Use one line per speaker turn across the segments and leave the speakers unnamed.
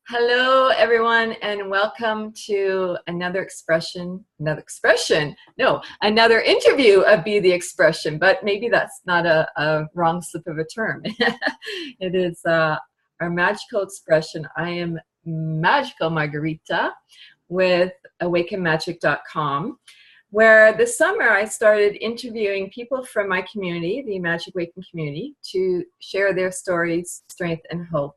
Hello, everyone, and welcome to another interview of Be the Expression, but maybe that's not a wrong slip of a term. It is our magical expression. I am Magical Margarita with awakenmagic.com, where this summer I started interviewing people from my community, the Magic Awaken community, to share their stories, strength, and hope.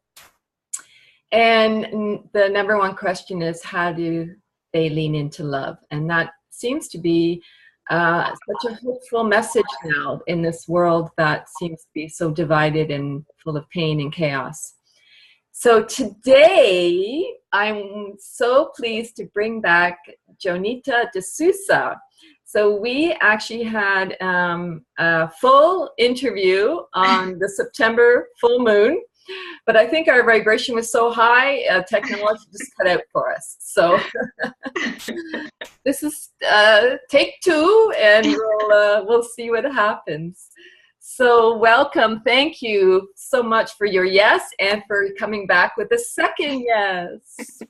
And the number one question is, how do they lean into love? And that seems to be such a hopeful message now in this world that seems to be so divided and full of pain and chaos. So today, I'm so pleased to bring back Jonita Dsouza. So we actually had a full interview on the September full moon. But I think our vibration was so high, technology just cut out for us. So this is take two, and we'll see what happens. So welcome. Thank you so much for your yes and for coming back with a second yes.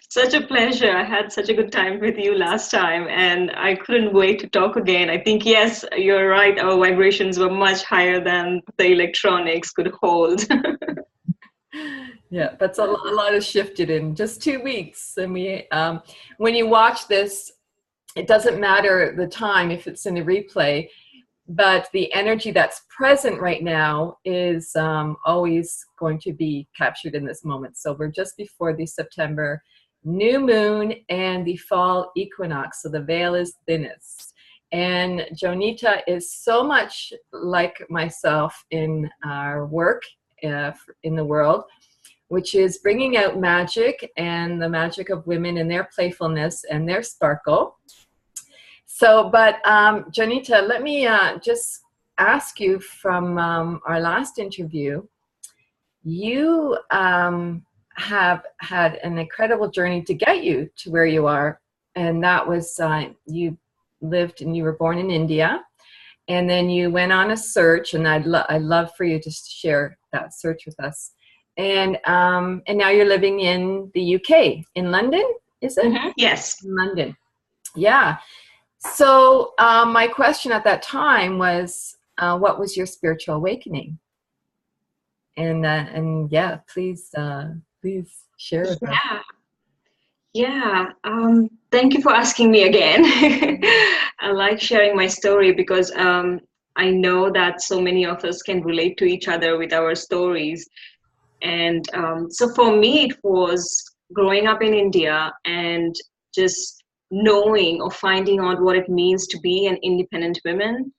Such a pleasure. I had such a good time with you last time, and I couldn't wait to talk again. I think, yes, you're right. Our vibrations were much higher than the electronics could hold.
Yeah, that's a lot has shifted in just 2 weeks. And we, when you watch this, it doesn't matter the time if it's in the replay, but the energy that's present right now is always going to be captured in this moment. So we're just before the September new moon and the fall equinox. So the veil is thinnest. And Jonita is so much like myself in our work in the world, which is bringing out magic and the magic of women and their playfulness and their sparkle. So, but Jonita, let me just ask you from our last interview, you have had an incredible journey to get you to where you are. And that was, you lived and you were born in India. And then you went on a search, and I'd love for you to share that search with us. And now you're living in the UK, in London, is it?
Mm-hmm. Yes.
In London. Yeah. So my question at that time was, what was your spiritual awakening? And yeah, please share with us.
Yeah. Thank you for asking me again. I like sharing my story because I know that so many of us can relate to each other with our stories. And so for me, it was growing up in India and just knowing or finding out what it means to be an independent woman.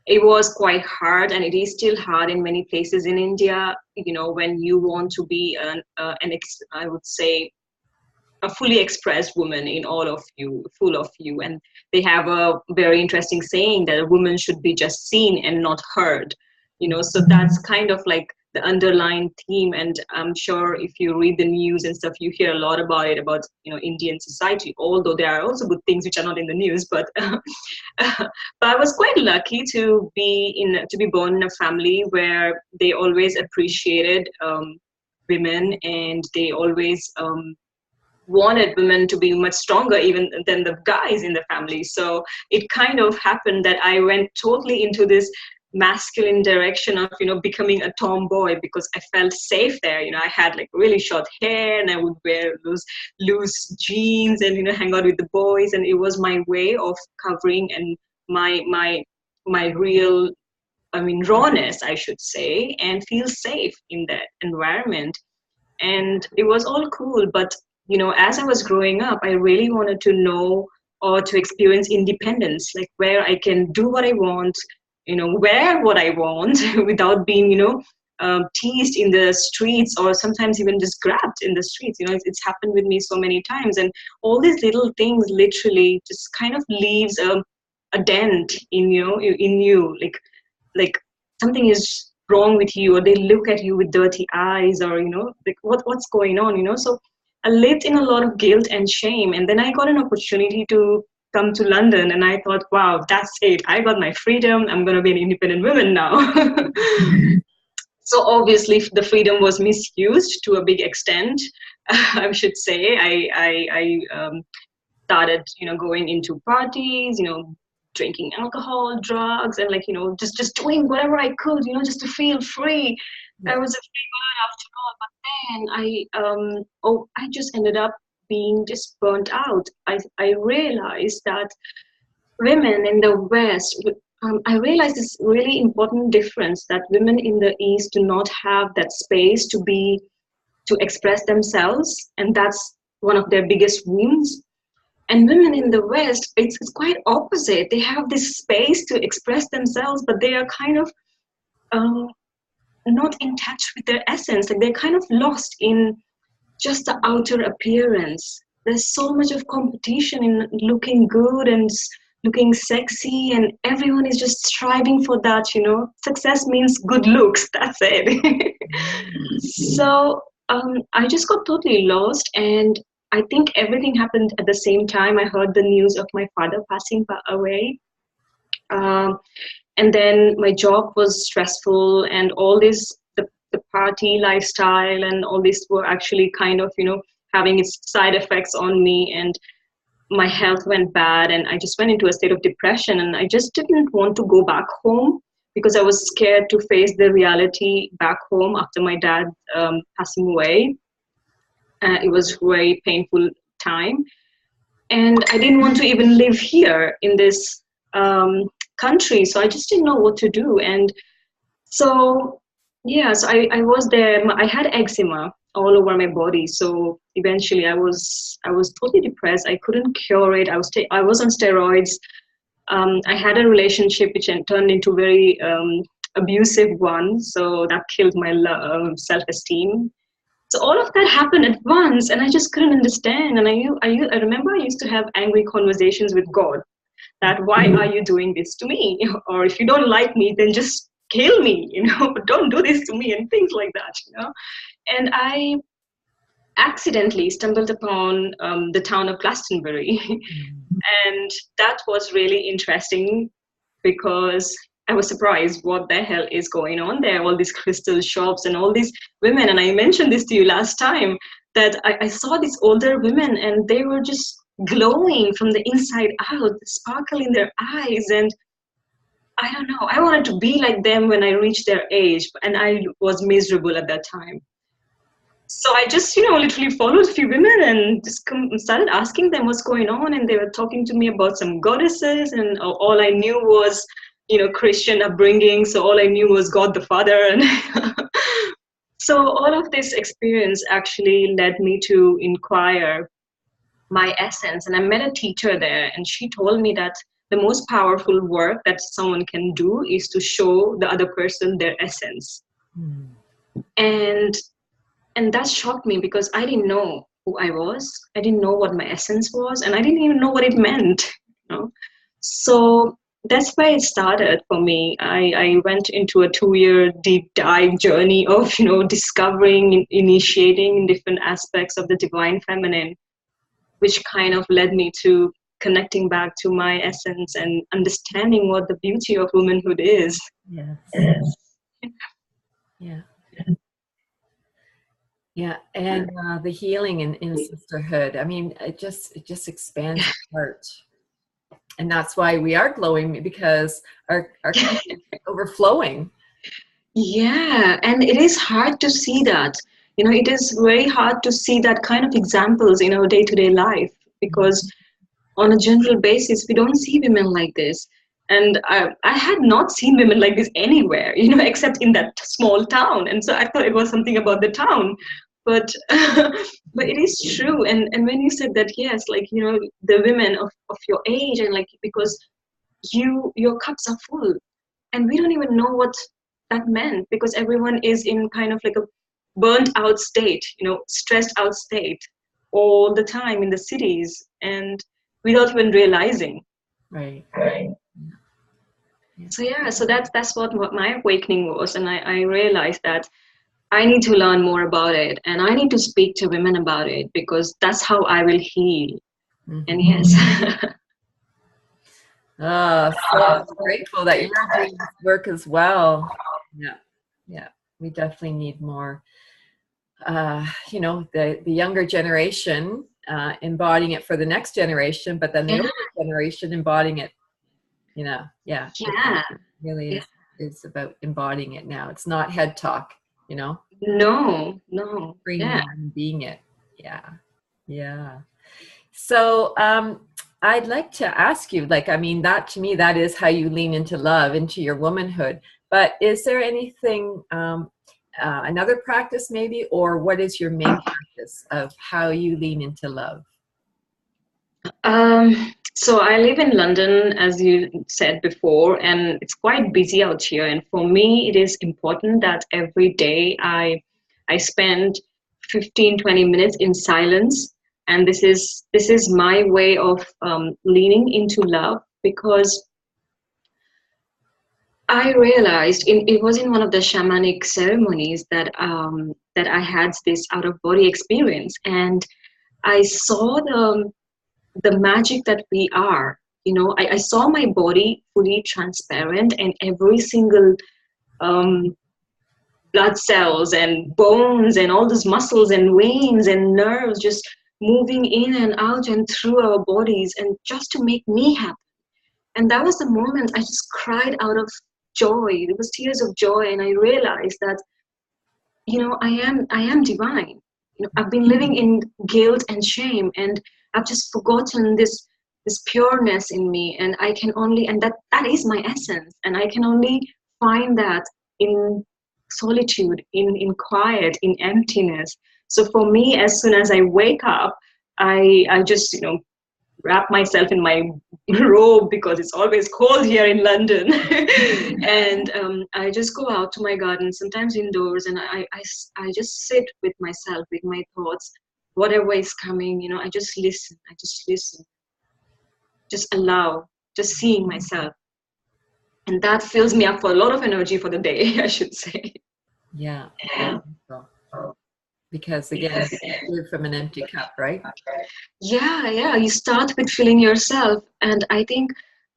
It was quite hard, and it is still hard in many places in India, you know, when you want to be I would say, a fully expressed woman in all of you, full of you. And they have a very interesting saying that a woman should be just seen and not heard, you know, so that's kind of like the underlying theme. And I'm sure if you read the news and stuff, you hear a lot about it, about, you know, Indian society, although there are also good things which are not in the news. But but I was quite lucky to be born in a family where they always appreciated women, and they always wanted women to be much stronger even than the guys in the family. So it kind of happened that I went totally into this masculine direction of, you know, becoming a tomboy, because I felt safe there. You know, I had like really short hair, and I would wear those loose jeans and, you know, hang out with the boys, and it was my way of covering and my real, I mean, rawness, I should say, and feel safe in that environment. And it was all cool. But, you know, as I was growing up, I really wanted to know or to experience independence, like where I can do what I want, you know, wear what I want without being, you know, teased in the streets, or sometimes even just grabbed in the streets. You know, it's happened with me so many times. And all these little things literally just kind of leaves a dent in, you know, in you, like something is wrong with you, or they look at you with dirty eyes, or, you know, like what's going on, you know. So I lived in a lot of guilt and shame. And then I got an opportunity to come to London, and I thought, wow, that's it. I got my freedom. I'm going to be an independent woman now. So obviously the freedom was misused to a big extent. I should say I started, going into parties, drinking alcohol, drugs, and like, just doing whatever I could, just to feel free.
Yeah.
I was a free bird after all, but then I just ended up being just burnt out. I realized that women in the West, I realized this really important difference, that women in the East do not have that space to express themselves, and that's one of their biggest wounds. And women in the West, it's quite opposite. They have this space to express themselves, but they are kind of not in touch with their essence. Like they're kind of lost in just the outer appearance. There's so much of competition in looking good and looking sexy, and everyone is just striving for that. Success means good looks. That's it. So I just got totally lost, and I think everything happened at the same time. I heard the news of my father passing away. And then my job was stressful, and all this, the party lifestyle and all this were actually kind of, having its side effects on me, and my health went bad, and I just went into a state of depression, and I just didn't want to go back home because I was scared to face the reality back home after my dad passing away. It was a very painful time. And I didn't want to even live here in this country. So I just didn't know what to do. And so, yeah, so I was there. I had eczema all over my body. So eventually I was totally depressed. I couldn't cure it. I was on steroids. I had a relationship which turned into very abusive one. So that killed my self-esteem. So all of that happened at once, and I just couldn't understand. And I remember I used to have angry conversations with God, that why are you doing this to me? Or if you don't like me, then just kill me, but don't do this to me, and things like that, And I accidentally stumbled upon the town of Glastonbury. And that was really interesting because I was surprised what the hell is going on there. All these crystal shops and all these women. And I mentioned this to you last time, that I saw these older women and they were just glowing from the inside out, sparkle in their eyes. And I don't know, I wanted to be like them when I reached their age, and I was miserable at that time. So I just, literally followed a few women and just started asking them what's going on. And they were talking to me about some goddesses, and all I knew was, Christian upbringing. So all I knew was God the Father. And so all of this experience actually led me to inquire my essence. And I met a teacher there, and she told me that the most powerful work that someone can do is to show the other person their essence. And that shocked me because I didn't know who I was. I didn't know what my essence was, and I didn't even know what it meant. So that's where it started for me. I went into a 2-year deep dive journey of, discovering, initiating in different aspects of the divine feminine, which kind of led me to connecting back to my essence and understanding what the beauty of womanhood is.
Yes. Yeah. Yeah, and the healing in sisterhood. I mean, it just expands the heart, and that's why we are glowing, because our cup is overflowing.
Yeah, and it is hard to see that. It is very hard to see that kind of examples in our day-to-day life, because on a general basis, we don't see women like this. And I had not seen women like this anywhere, except in that small town. And so I thought it was something about the town. But but it is true. And when you said that, yes, like, the women of your age, and like, because your cups are full. And we don't even know what that meant, because everyone is in kind of like a burnt out state, stressed out state all the time in the cities, and without even realizing.
Right.
So yeah, so that's what my awakening was, and I realized that I need to learn more about it, and I need to speak to women about it, because that's how I will heal. And yes.
So grateful that you're doing this work as well. Yeah. We definitely need more, you know, the younger generation embodying it for the next generation, but then the older generation embodying it, you know, yeah.
Yeah.
It really is about embodying it now. It's not head talk, you know?
No.
Bringing
Yeah.
it and being it. Yeah. Yeah. So I'd like to ask you, like, I mean, that to me, that is how you lean into love, into your womanhood. But is there anything, another practice maybe, or what is your main practice of how you lean into love?
So I live in London, as you said before, and it's quite busy out here. And for me, it is important that every day I spend 15, 20 minutes in silence. And this is my way of leaning into love, because I realized it was in one of the shamanic ceremonies that I had this out of body experience, and I saw the magic that we are. You know, I saw my body fully transparent, and every single um, blood cells and bones and all those muscles and veins and nerves just moving in and out and through our bodies, and just to make me happy. And that was the moment I just cried out of joy. There was tears of joy, and I realized that, I am divine. I've been living in guilt and shame, and I've just forgotten this pureness in me, and I can only, and that is my essence, and I can only find that in solitude, in quiet, in emptiness. So for me, as soon as I wake up, I just wrap myself in my robe, because it's always cold here in London. And I just go out to my garden, sometimes indoors, and I just sit with myself, with my thoughts, whatever is coming. I just listen. Just allow, just seeing myself. And that fills me up for a lot of energy for the day, I should say.
Yeah. Because again, give from an empty cup, right?
Yeah. You start with filling yourself. And I think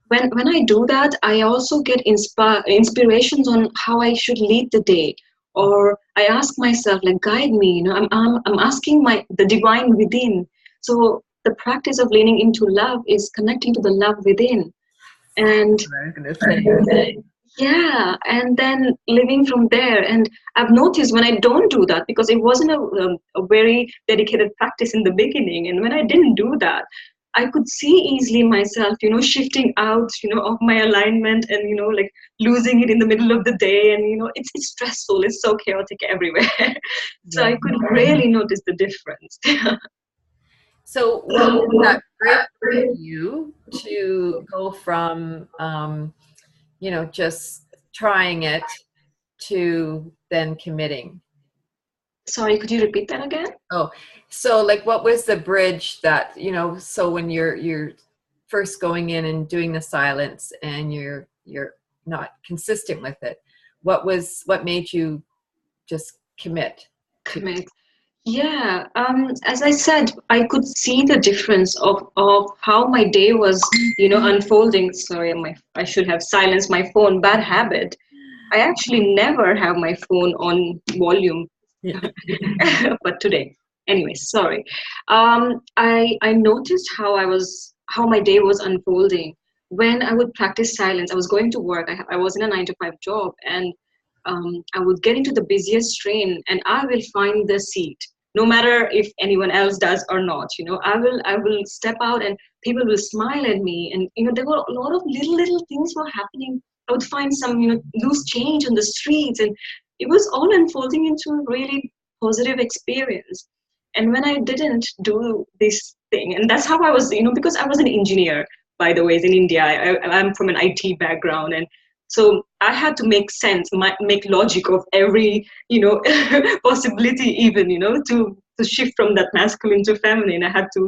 when I do that, I also get inspirations on how I should lead the day. Or I ask myself, like, guide me. I'm asking the divine within. So the practice of leaning into love is connecting to the love within. And
I was going to say.
yeah, and then living from there. And I've noticed when I don't do that, because it wasn't a very dedicated practice in the beginning, and when I didn't do that, I could see easily myself, shifting out, of my alignment, and like losing it in the middle of the day, and it's stressful, it's so chaotic everywhere. So I could really notice the difference.
So what was that bridge for you to go from just trying it to then committing?
Sorry, could you repeat that again?
Oh, so like what was the bridge that, so when you're first going in and doing the silence and you're not consistent with it, what made you just commit?
Yeah, as I said, I could see the difference of how my day was, unfolding. Sorry, I should have silenced my phone. Bad habit. I actually never have my phone on volume, but today. Anyway, sorry. I noticed how my day was unfolding when I would practice silence. I was going to work. I was in a 9 to 5 job, and I would get into the busiest train, and I will find the seat, no matter if anyone else does or not. I will step out, and people will smile at me, and there were a lot of little things were happening. I would find some loose change on the streets, and it was all unfolding into a really positive experience. And when I didn't do this thing, and that's how I was, because I was an engineer, by the way, in India. I'm from an IT background, and so I had to make sense, make logic of every, possibility, even, to shift from that masculine to feminine. I had to,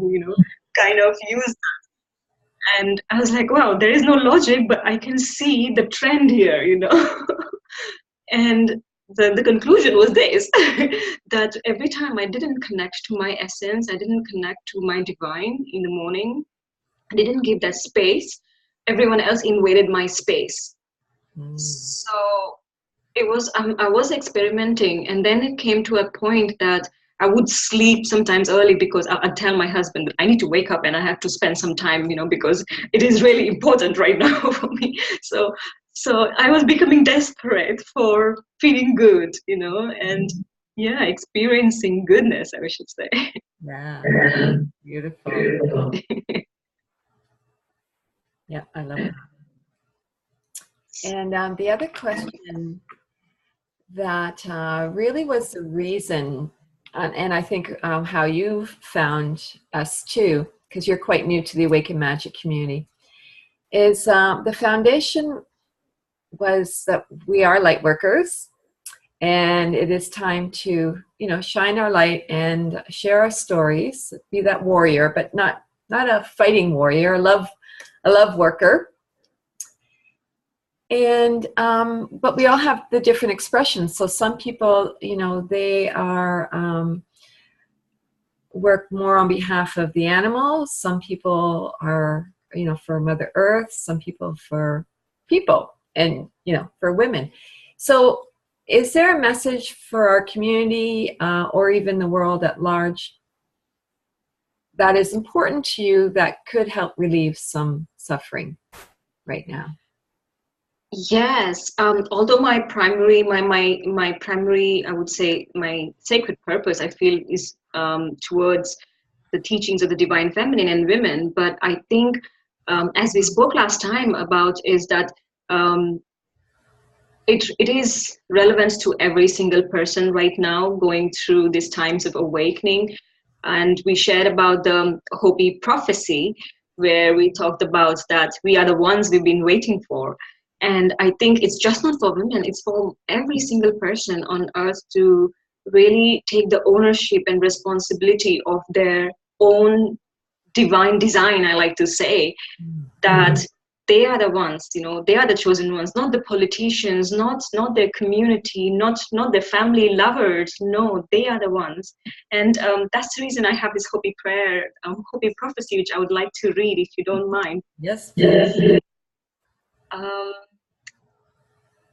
kind of use that. And I was like, wow, there is no logic, but I can see the trend here, And the conclusion was this, that every time I didn't connect to my essence, I didn't connect to my divine in the morning, I didn't give that space, everyone else invaded my space. So it was I was experimenting, and then it came to a point that I would sleep sometimes early because I'd tell my husband that I need to wake up and I have to spend some time, because it is really important right now for me. So I was becoming desperate for feeling good, and yeah, experiencing goodness, I should say.
Yeah, beautiful. Yeah, I love that. And the other question that really was the reason, and I think how you found us too, because you're quite new to the Awaken Magic community, is the foundation was that we are light workers, and it is time to shine our light and share our stories, be that warrior, but not a fighting warrior, a love worker. And but we all have the different expressions. So some people, they are work more on behalf of the animals. Some people are, for Mother Earth. Some people for people, and for women. So, is there a message for our community or even the world at large that is important to you that could help relieve some suffering right now?
Yes, although my primary, I would say my sacred purpose, I feel, is towards the teachings of the divine feminine and women. But I think, as we spoke last time about, is that it is relevant to every single person right now going through these times of awakening. And we shared about the Hopi prophecy, where we talked about that we are the ones we've been waiting for. And I think it's just not for women, it's for every single person on earth to really take the ownership and responsibility of their own divine design, I like to say, that they are the ones, they are the chosen ones, not the politicians, not their community, not their family lovers. No, they are the ones. And that's the reason I have this Hopi prayer, Hopi prophecy, which I would like to read, if you don't mind.
Yes.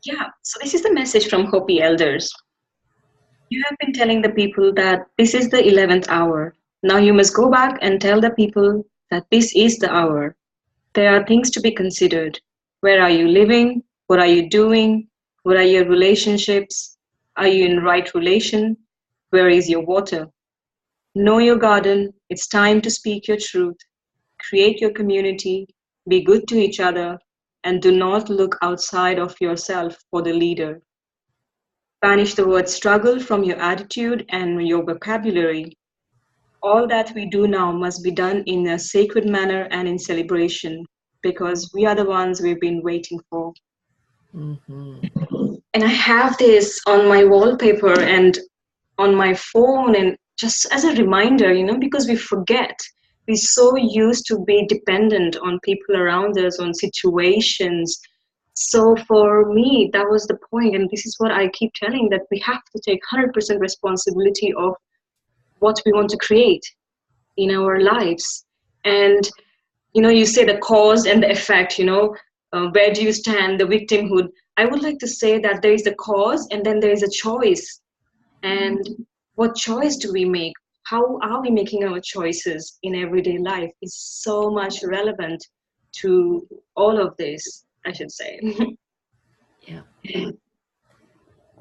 Yeah, so this is the message from Hopi elders. You have been telling the people that this is the 11th hour. Now you must go back and tell the people that this is the hour. There are things to be considered. Where are you living? What are you doing? What are your relationships? Are you in right relation? Where is your water? Know your garden. It's time to speak your truth. Create your community. Be good to each other. And do not look outside of yourself for the leader. Banish the word struggle from your attitude and your vocabulary. All that we do now must be done in a sacred manner and in celebration, because we are the ones we've been waiting for. And I have this on my wallpaper and on my phone, and just as a reminder, because we forget. We're so used to be dependent on people around us, on situations. So for me, that was the point, and this is what I keep telling, that we have to take 100% responsibility of what we want to create in our lives. And you say the cause and the effect, where do you stand, the victimhood. I would like to say that there is a cause and then there is a choice. And what choice do we make? How are we making our choices in everyday life is so much relevant to all of this, I should say.
Yeah.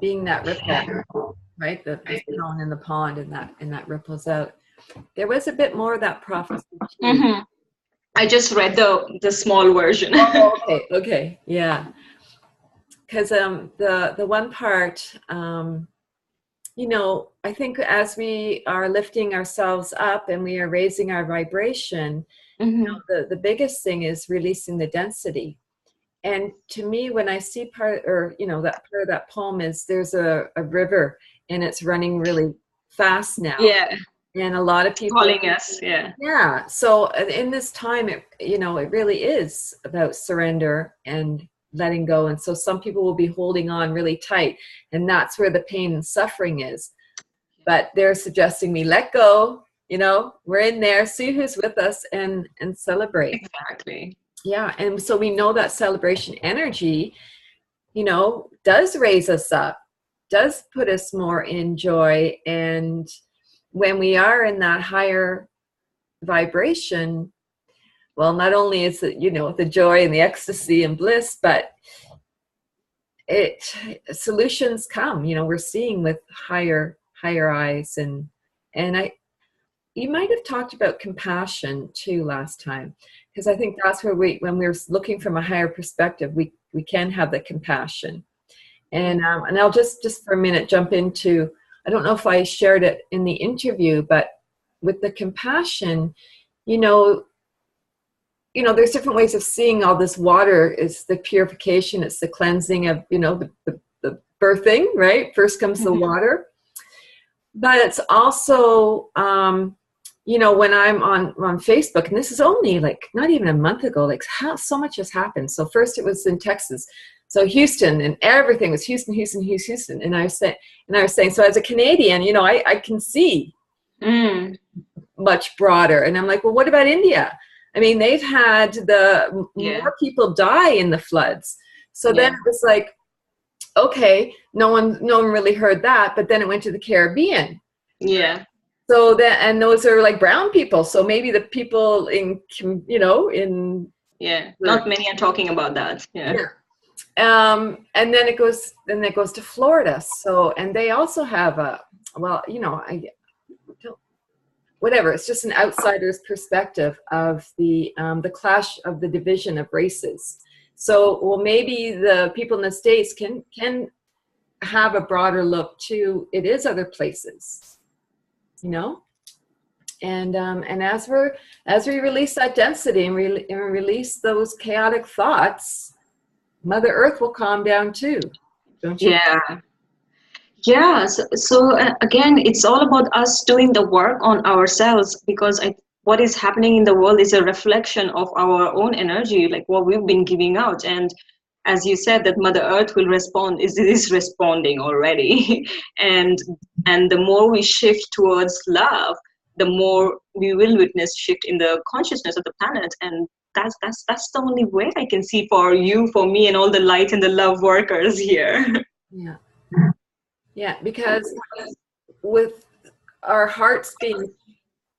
Being that ripple, right? The stone in the pond, and that ripples out. There was a bit more of that prophecy too.
I just read the small version.
Oh, okay, yeah. Because the one part, I think as we are lifting ourselves up and we are raising our vibration, the biggest thing is releasing the density. And to me, when I see that part of that poem is there's a river and it's running really fast now.
Yeah.
And a lot of people
calling us. Yeah.
Yeah. So in this time, it really is about surrender and letting go. And so some people will be holding on really tight, and that's where the pain and suffering is. But they're suggesting we let go, we're in there, see who's with us, and celebrate.
Exactly.
Yeah. And so we know that celebration energy does raise us up, does put us more in joy. And when we are in that higher vibration, well, not only is it, the joy and the ecstasy and bliss, but solutions come, we're seeing with higher eyes. And you might have talked about compassion too last time, because I think that's where when we're looking from a higher perspective, we can have the compassion. And I'll just for a minute jump into, I don't know if I shared it in the interview, but with the compassion, there's different ways of seeing all this water. Is the purification, it's the cleansing of, the birthing, right? First comes the water. But it's also, when I'm on Facebook, and this is only like not even a month ago, like how so much has happened. So first it was in Texas. So Houston, and everything was Houston. And I was saying, so as a Canadian, I can see much broader. And I'm like, well, what about India? I mean, they've had more people die in the floods. So then it was like, okay, no one really heard that. But then it went to the Caribbean.
Yeah.
So and those are like brown people. So maybe the people
not many are talking about that. Yeah.
And then it goes to Florida. So, and they also have whatever. It's just an outsider's perspective of the clash of the division of races. So, well, maybe the people in the States can have a broader look to, it is other places, and as we release that density and release those chaotic thoughts, Mother Earth will calm down too, don't you?
Yeah. So again, it's all about us doing the work on ourselves, because what is happening in the world is a reflection of our own energy, like what we've been giving out. And as you said, that Mother Earth will respond, it is responding already. and the more we shift towards love, the more we will witness shift in the consciousness of the planet. And that's the only way I can see for you, for me, and all the light and the love workers here.
Yeah, because with our hearts being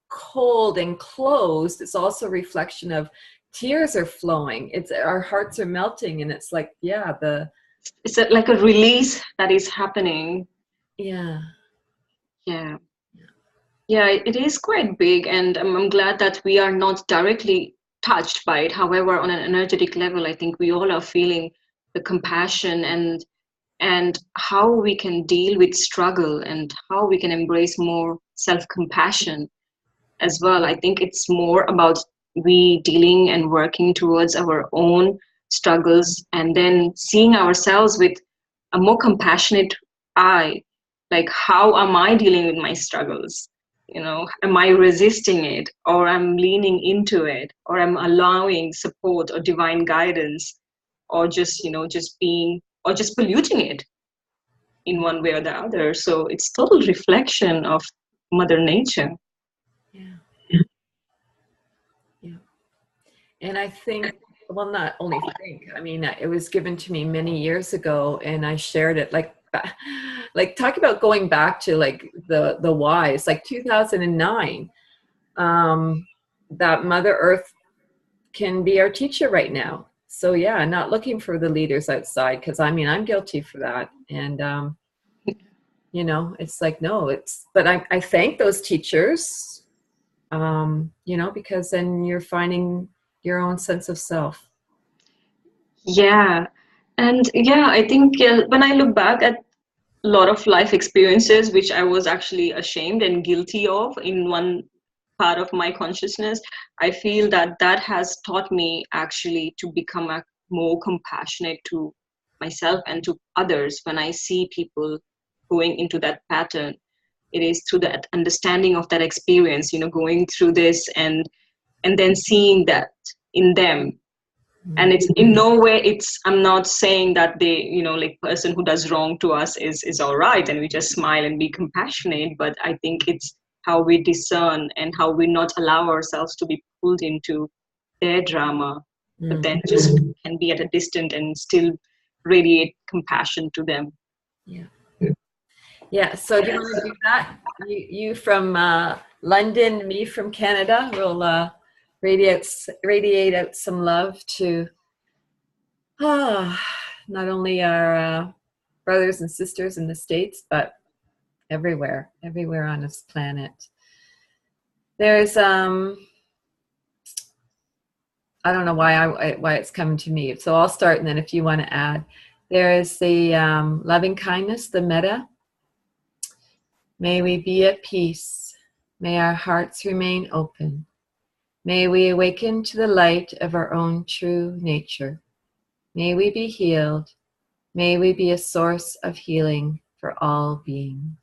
cold and closed, it's also a reflection of tears are flowing. It's our hearts are melting, and it's like,
it's like a release that is happening. Yeah, it is quite big, and I'm glad that we are not directly touched by it. However, on an energetic level, I think we all are feeling the compassion and how we can deal with struggle and how we can embrace more self-compassion as well. I think it's more about we dealing and working towards our own struggles, and then seeing ourselves with a more compassionate eye. Like, how am I dealing with my struggles? Am I resisting it, or I'm leaning into it, or I'm allowing support or divine guidance, or just being, or just polluting it in one way or the other. So it's total reflection of Mother Nature.
And I think, well, not only think, I mean, it was given to me many years ago, and I shared it, like talk about going back to like the whys, like 2009, that Mother Earth can be our teacher right now. So not looking for the leaders outside, because I mean, I'm guilty for that. And, it's like, no, but I thank those teachers, because then you're finding your own sense of self.
And I think when I look back at a lot of life experiences, which I was actually ashamed and guilty of in one part of my consciousness, I feel that has taught me actually to become more compassionate to myself and to others. When I see people going into that pattern, it is through that understanding of that experience, going through this and then seeing that in them. And it's in no way, I'm not saying that they, like person who does wrong to us is all right and we just smile and be compassionate. But I think it's how we discern and how we not allow ourselves to be pulled into their drama, but then just can be at a distance and still radiate compassion to them.
Yeah. Yeah. So do you want to do that? You from London, me from Canada. We'll radiate out some love to not only our brothers and sisters in the States, but everywhere on this planet. There's I don't know why it's coming to me. So I'll start, and then if you want to add, there is the loving kindness, the metta. May we be at peace. May our hearts remain open. May we awaken to the light of our own true nature. May we be healed. May we be a source of healing for all beings.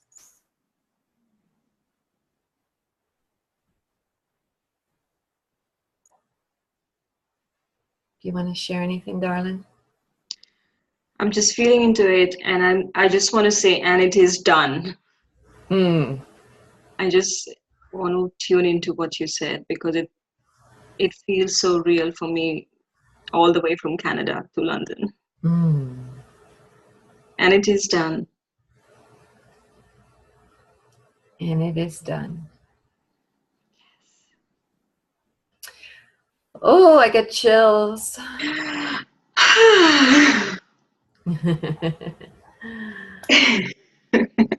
Do you want to share anything, darling?
I'm just feeling into it, and I just want to say, and it is done. I just want to tune into what you said, because it feels so real for me, all the way from Canada to London. And it is done.
And it is done. Oh, I get chills.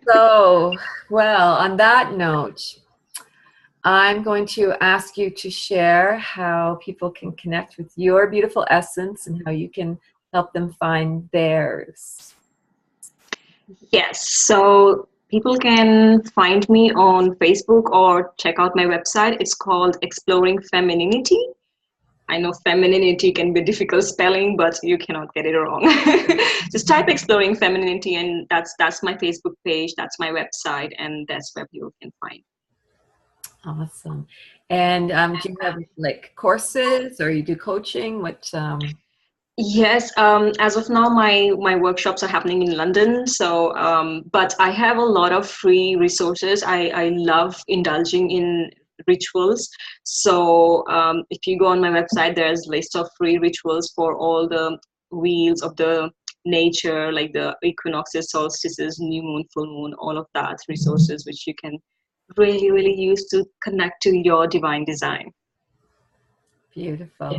So, well, on that note, I'm going to ask you to share how people can connect with your beautiful essence and how you can help them find theirs.
Yes, so people can find me on Facebook or check out my website. It's called Exploring Femininity. I know femininity can be difficult spelling, but you cannot get it wrong. Just type Exploring Femininity, and that's my Facebook page, that's my website, and that's where people can find.
Awesome. And do you have like courses, or you do coaching? What?
Yes, as of now, my workshops are happening in London. So, but I have a lot of free resources. I love indulging in rituals. So, if you go on my website, there's a list of free rituals for all the wheels of the nature, like the equinoxes, solstices, new moon, full moon, all of that resources, which you can really, really use to connect to your divine design.
Beautiful.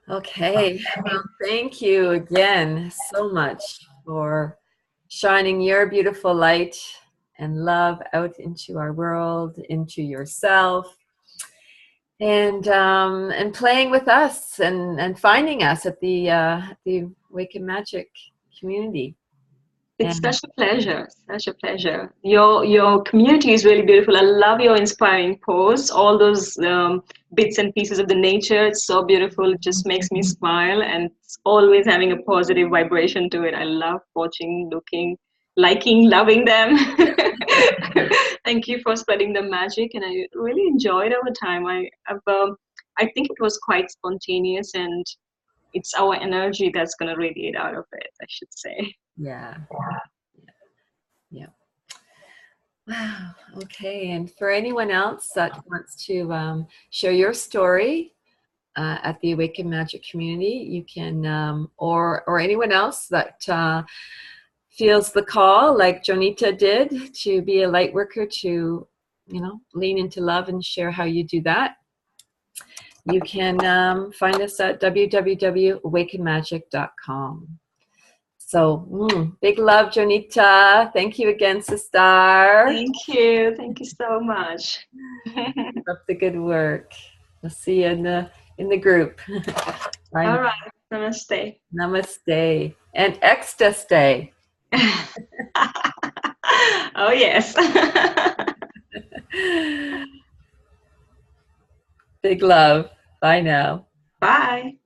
Okay. Well, thank you again so much for shining your beautiful light and love out into our world, into yourself, and playing with us and finding us at the Awaken Magic community.
It's such a pleasure, such a pleasure. Your community is really beautiful. I love your inspiring posts, all those bits and pieces of the nature. It's so beautiful. It just makes me smile, and it's always having a positive vibration to it. I love watching, looking, liking, loving them. Thank you for spreading the magic, and I really enjoyed our time. I think it was quite spontaneous, and it's our energy that's going to radiate out of it, I should say.
Yeah. Wow. Okay. And for anyone else that wants to share your story at the Awaken Magic community, you can, or anyone else that feels the call, like Jonita did, to be a light worker, to lean into love and share how you do that. You can find us at www.awakenmagic.com. So, big love, Jonita. Thank you again, sister.
Thank you so much.
Keep up the good work. We'll see you in the group.
All right. Namaste.
Namaste. And ecstasy.
Oh, yes.
Big love. Bye now.
Bye.